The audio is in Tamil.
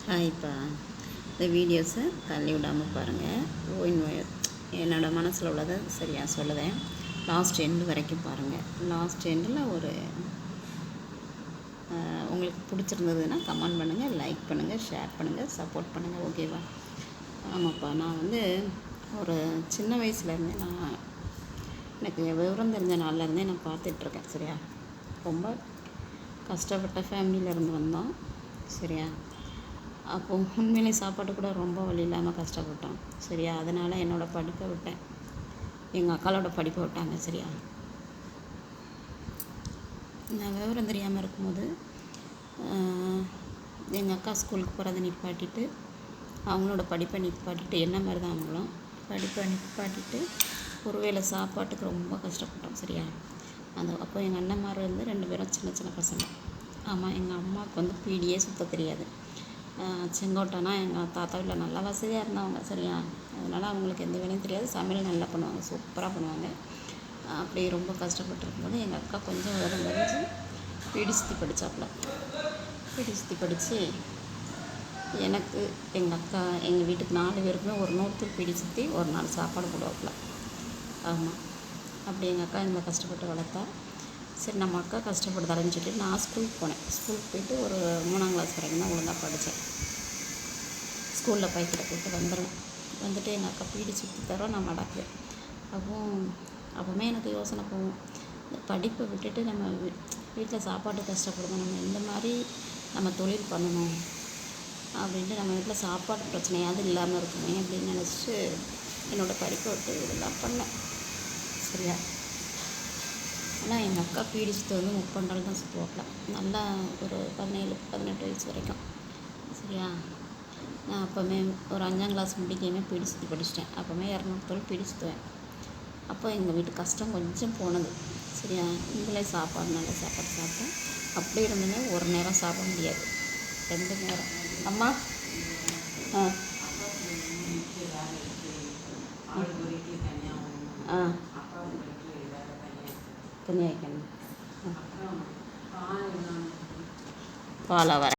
ஹாய்ப்பா. இந்த வீடியோஸை தள்ளி விடாமல் பாருங்கள். என்னோடய மனசில் உள்ளதை சரியாக சொல்லுதேன். லாஸ்ட் எண்டு வரைக்கும் பாருங்கள். லாஸ்ட் எண்டில் ஒரு உங்களுக்கு பிடிச்சிருந்ததுன்னா கமெண்ட் பண்ணுங்கள், லைக் பண்ணுங்கள், ஷேர் பண்ணுங்கள், சப்போர்ட் பண்ணுங்கள். ஓகேவா? ஆமாப்பா, நான் ஒரு சின்ன வயசுலேருந்தே எனக்கு விவரம் தெரிஞ்ச நாள்லேருந்தே நான் பார்த்துட்ருக்கேன். சரியா? ரொம்ப கஷ்டப்பட்ட ஃபேமிலியிலேருந்து வந்தோம். சரியா? அப்போது உண்மையிலே சாப்பாடு கூட ரொம்ப வழி இல்லாமல் கஷ்டப்பட்டோம். சரியா? அதனால் என்னோடய படிப்பை விட்டேன். எங்கள் அக்காளோட படிப்பை விட்டாங்க. சரியா? நான் விவரம் தெரியாமல் இருக்கும்போது எங்கள் அக்கா ஸ்கூலுக்கு போகிறத நிப்பாட்டிட்டு, அவங்களோட படிப்பை நிப்பாட்டிட்டு, என்ன மாதிரி தான் அவங்களும் படிப்பை நிப்பாட்டிட்டு ஒரு வேளை சாப்பாட்டுக்கு ரொம்ப கஷ்டப்பட்டோம். சரியா? அப்போ எங்கள் அண்ணன்மார் 2 பேரும் சின்ன சின்ன பசங்க. ஆமாம், எங்கள் அம்மாவுக்கு பீடியே சுத்த தெரியாது. செங்கோட்டைனா எங்கள் தாத்தா வீட்டில் நல்லா வசதியாக இருந்தவங்க. சரியா? அதனால் அவங்களுக்கு எந்த வேலையும் தெரியாது. சமையல் நல்லா பண்ணுவாங்க, சூப்பராக பண்ணுவாங்க. அப்படி ரொம்ப கஷ்டப்பட்டுருக்கும்போது எங்கள் அக்கா கொஞ்சம் விவரம் தெரிஞ்சு பீடி சுற்றி படித்தாப்புல. பீடி சுற்றி படித்து எனக்கு, எங்கள் அக்கா, எங்கள் வீட்டுக்கு 4 பேருக்குமே ஒரு நூற்றுக்கு பீடி சுற்றி ஒரு நாள் சாப்பாடு போடுவாப்புல. ஆமாம், அப்படி எங்கள் அக்கா எங்களை கஷ்டப்பட்டு வளர்த்தா. சரி, நம்ம அக்கா கஷ்டப்படுதாலன்னு சொல்லிட்டு நான் ஸ்கூலுக்கு போனேன். ஸ்கூலுக்கு போயிட்டு ஒரு 3ஆம் கிளாஸ் வரைக்கும் தான் ஒழுங்காக படித்தேன். ஸ்கூலில் பைக்கிட்ட போட்டு வந்துடுவேன். வந்துட்டு எங்கள் அக்கா பீடி சுற்றி தரோம், நான் மடக்குவேன். அப்போவுமே எனக்கு யோசனை போகும், படிப்பை விட்டுட்டு நம்ம வீட்டில் சாப்பாட்டு கஷ்டப்படுவோம், நம்ம இந்த மாதிரி நம்ம தொழில் பண்ணணும் அப்படின்ட்டு, நம்ம வீட்டில் சாப்பாட்டு பிரச்சனையாவது இல்லாமல் இருக்குமே அப்படின்னு நினச்சிட்டு என்னோடய படிப்பை விட்டு இதெல்லாம் பண்ணேன். சரியா? ஆனால் எங்கள் அக்கா பீடி சுற்று 30 நாள் தான் சுற்றுவாப்பில். நல்லா ஒரு 17-18 வயசு வரைக்கும். சரியா? நான் அப்போவுமே ஒரு 5ஆம் கிளாஸ் முடிக்கையுமே பீடி சுற்றி படிச்சிட்டேன். அப்போவுமே 200 தொழில் பீடி சுற்றுவேன். அப்போ எங்கள் வீட்டு கஷ்டம் கொஞ்சம் போனது. சரியா? இவங்களே சாப்பாடு நல்ல சாப்பாடு சாப்பிட்டேன். அப்படி இருந்துமே ஒரு நேரம் சாப்பிட முடியாது, 2 நேரம். அம்மா துணி வைக்கணும். பாலா வர